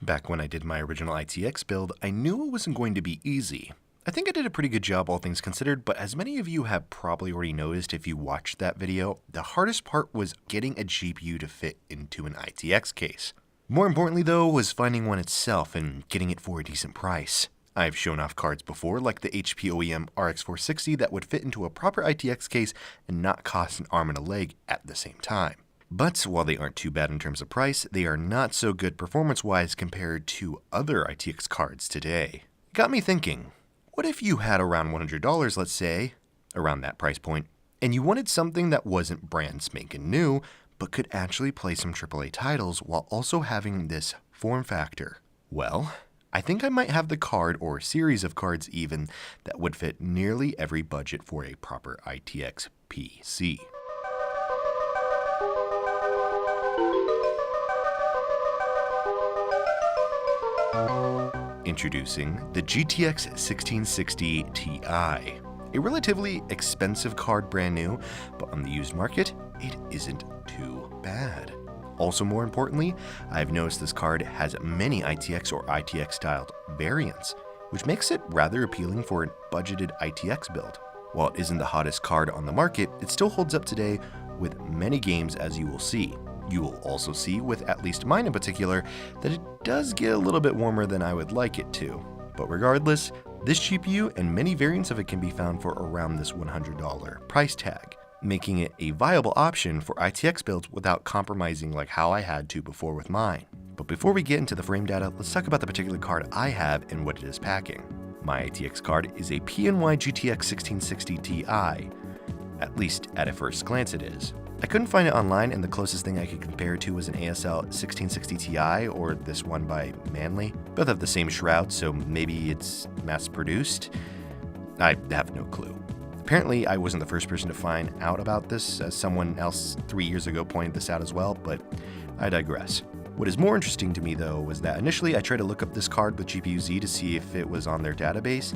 Back when I did my original ITX build, I knew it wasn't going to be easy. I think I did a pretty good job all things considered, but as many of you have probably already noticed if you watched that video, the hardest part was getting a GPU to fit into an ITX case. More importantly though, was finding one itself and getting it for a decent price. I've shown off cards before, like the HP OEM RX 460 that would fit into a proper ITX case and not cost an arm and a leg at the same time. But while they aren't too bad in terms of price, they are not so good performance-wise compared to other ITX cards today. It got me thinking, what if you had around $100, let's say, around that price point, and you wanted something that wasn't brand spanking new, but could actually play some AAA titles while also having this form factor? Well, I think I might have the card, or series of cards even, that would fit nearly every budget for a proper ITX PC. Introducing the GTX 1660 Ti. A relatively expensive card brand new, but on the used market, it isn't too bad. Also more importantly, I've noticed this card has many ITX or ITX styled variants, which makes it rather appealing for a budgeted ITX build. While it isn't the hottest card on the market, it still holds up today with many games, as you will see. You will also see, with at least mine in particular, that it does get a little bit warmer than I would like it to. But regardless, this GPU and many variants of it can be found for around this $100 price tag, making it a viable option for ITX builds without compromising like how I had to before with mine. But before we get into the frame data, let's talk about the particular card I have and what it is packing. My ITX card is a PNY GTX 1660 Ti, at least at a first glance it is. I couldn't find it online, and the closest thing I could compare it to was an ASL 1660 Ti or this one by Manly. Both have the same shroud, so maybe it's mass-produced? I have no clue. Apparently, I wasn't the first person to find out about this, as someone else 3 years ago pointed this out as well, but I digress. What is more interesting to me though was that initially I tried to look up this card with GPU-Z to see if it was on their database,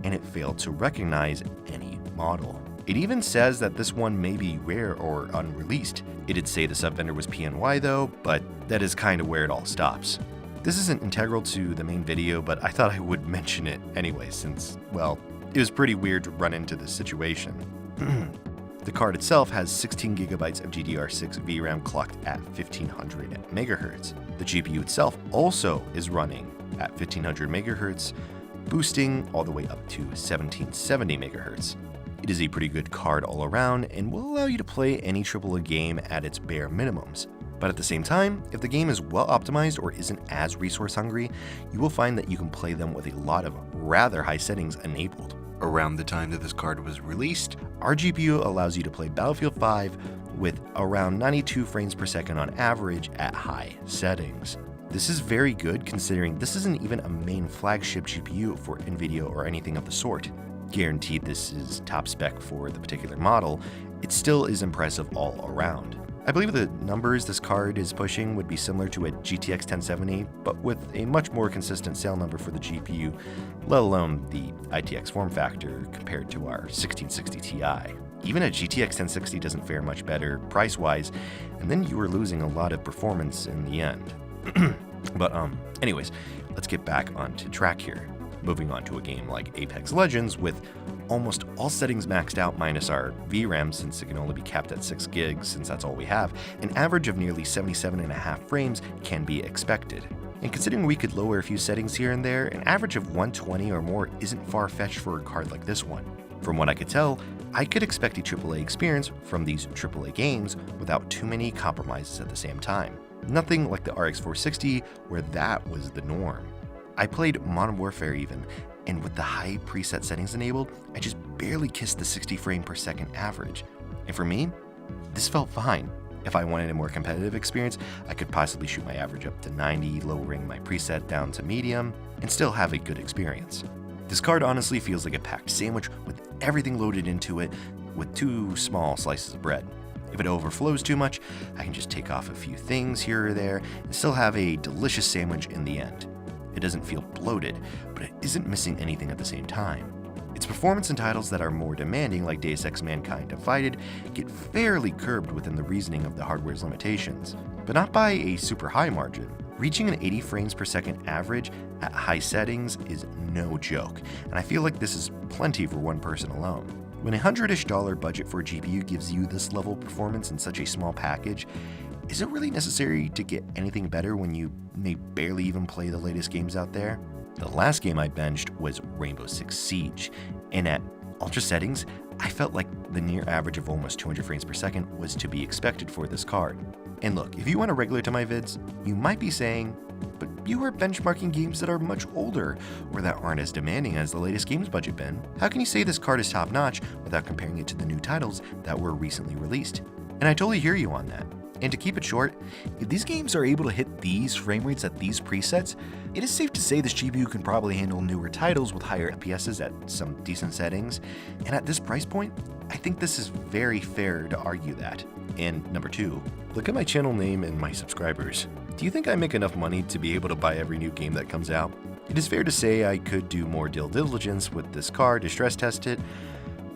and it failed to recognize any model. It even says that this one may be rare or unreleased. It did say the sub-vendor was PNY though, but that is kind of where it all stops. This isn't integral to the main video, but I thought I would mention it anyway since, well, it was pretty weird to run into this situation. The card itself has 16 GB of GDDR6 VRAM clocked at 1500 MHz. The GPU itself also is running at 1500 MHz, boosting all the way up to 1770 MHz. It is a pretty good card all around and will allow you to play any AAA game at its bare minimums. But at the same time, if the game is well optimized or isn't as resource hungry, you will find that you can play them with a lot of rather high settings enabled. Around the time that this card was released, our GPU allows you to play Battlefield 5 with around 92 frames per second on average at high settings. This is very good considering this isn't even a main flagship GPU for NVIDIA or anything of the sort. Guaranteed this is top spec for the particular model, it still is impressive all around. I believe the numbers this card is pushing would be similar to a GTX 1070, but with a much more consistent sale number for the GPU, let alone the ITX form factor compared to our 1660 Ti. Even a GTX 1060 doesn't fare much better price-wise, and then you are losing a lot of performance in the end. But anyways, let's get back onto track here. Moving on to a game like Apex Legends with almost all settings maxed out minus our VRAM since it can only be capped at 6 gigs since that's all we have, an average of nearly 77.5 frames can be expected. And considering we could lower a few settings here and there, an average of 120 or more isn't far-fetched for a card like this one. From what I could tell, I could expect a AAA experience from these AAA games without too many compromises at the same time. Nothing like the RX 460 where that was the norm. I played Modern Warfare even, and with the high preset settings enabled, I just barely kissed the 60 frame per second average. And for me, this felt fine. If I wanted a more competitive experience, I could possibly shoot my average up to 90, lowering my preset down to medium, and still have a good experience. This card honestly feels like a packed sandwich with everything loaded into it with 2 small slices of bread. If it overflows too much, I can just take off a few things here or there and still have a delicious sandwich in the end. It doesn't feel bloated, but it isn't missing anything at the same time. Its performance in titles that are more demanding, like Deus Ex Mankind Divided, get fairly curbed within the reasoning of the hardware's limitations, but not by a super high margin. Reaching an 80 frames per second average at high settings is no joke, and I feel like this is plenty for one person alone. When a $100-ish budget for a GPU gives you this level of performance in such a small package, is it really necessary to get anything better when you may barely even play the latest games out there? The last game I benched was Rainbow Six Siege, and at ultra settings, I felt like the near average of almost 200 frames per second was to be expected for this card. And look, if you want a regular to my vids, you might be saying, but you are benchmarking games that are much older or that aren't as demanding as the latest games budget bin. How can you say this card is top notch without comparing it to the new titles that were recently released? And I totally hear you on that. And to keep it short, if these games are able to hit these frame rates at these presets, it is safe to say this GPU can probably handle newer titles with higher FPSs at some decent settings. And at this price point, I think this is very fair to argue that. And number 2, look at my channel name and my subscribers. Do you think I make enough money to be able to buy every new game that comes out? It is fair to say I could do more due diligence with this card to stress test it,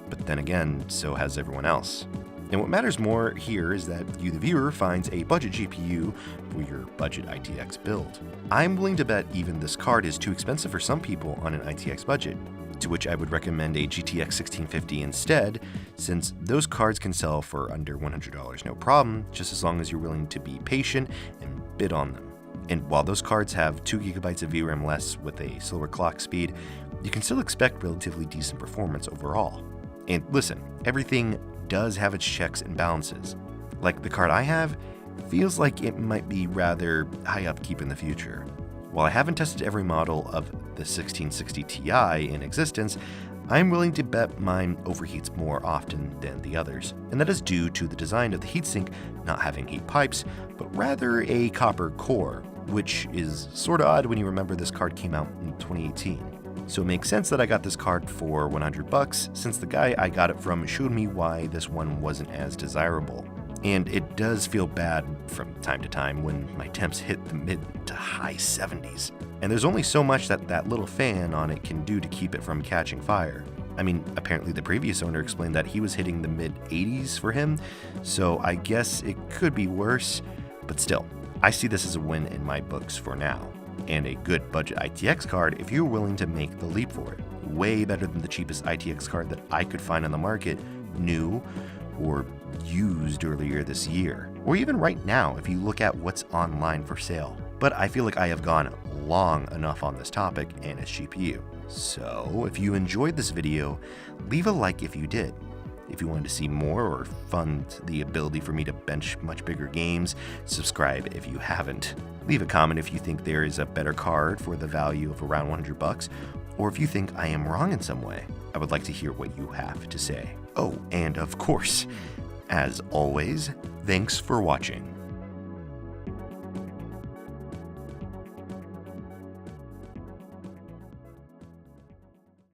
but then again, so has everyone else. And what matters more here is that you, the viewer, finds a budget GPU for your budget ITX build. I'm willing to bet even this card is too expensive for some people on an ITX budget, to which I would recommend a GTX 1650 instead, since those cards can sell for under $100 no problem, just as long as you're willing to be patient and bid on them. And while those cards have 2 GB of VRAM less with a slower clock speed, you can still expect relatively decent performance overall. And listen, everything does have its checks and balances. Like the card I have, feels like it might be rather high upkeep in the future. While I haven't tested every model of the 1660 Ti in existence, I'm willing to bet mine overheats more often than the others, and that is due to the design of the heatsink not having heat pipes, but rather a copper core, which is sorta odd when you remember this card came out in 2018. So it makes sense that I got this card for $100 since the guy I got it from showed me why this one wasn't as desirable. And it does feel bad from time to time when my temps hit the mid to high 70s. And there's only so much that little fan on it can do to keep it from catching fire. I mean, apparently the previous owner explained that he was hitting the mid 80s for him, so I guess it could be worse, but still, I see this as a win in my books for now. And a good budget ITX card if you're willing to make the leap for it. Way better than the cheapest ITX card that I could find on the market, new or used earlier this year. Or even right now if you look at what's online for sale. But I feel like I have gone long enough on this topic and its GPU. So if you enjoyed this video, leave a like if you did. If you wanted to see more or fund the ability for me to bench much bigger games, subscribe if you haven't. Leave a comment if you think there is a better card for the value of around $100, or if you think I am wrong in some way. I would like to hear what you have to say. Oh, and of course, as always, thanks for watching.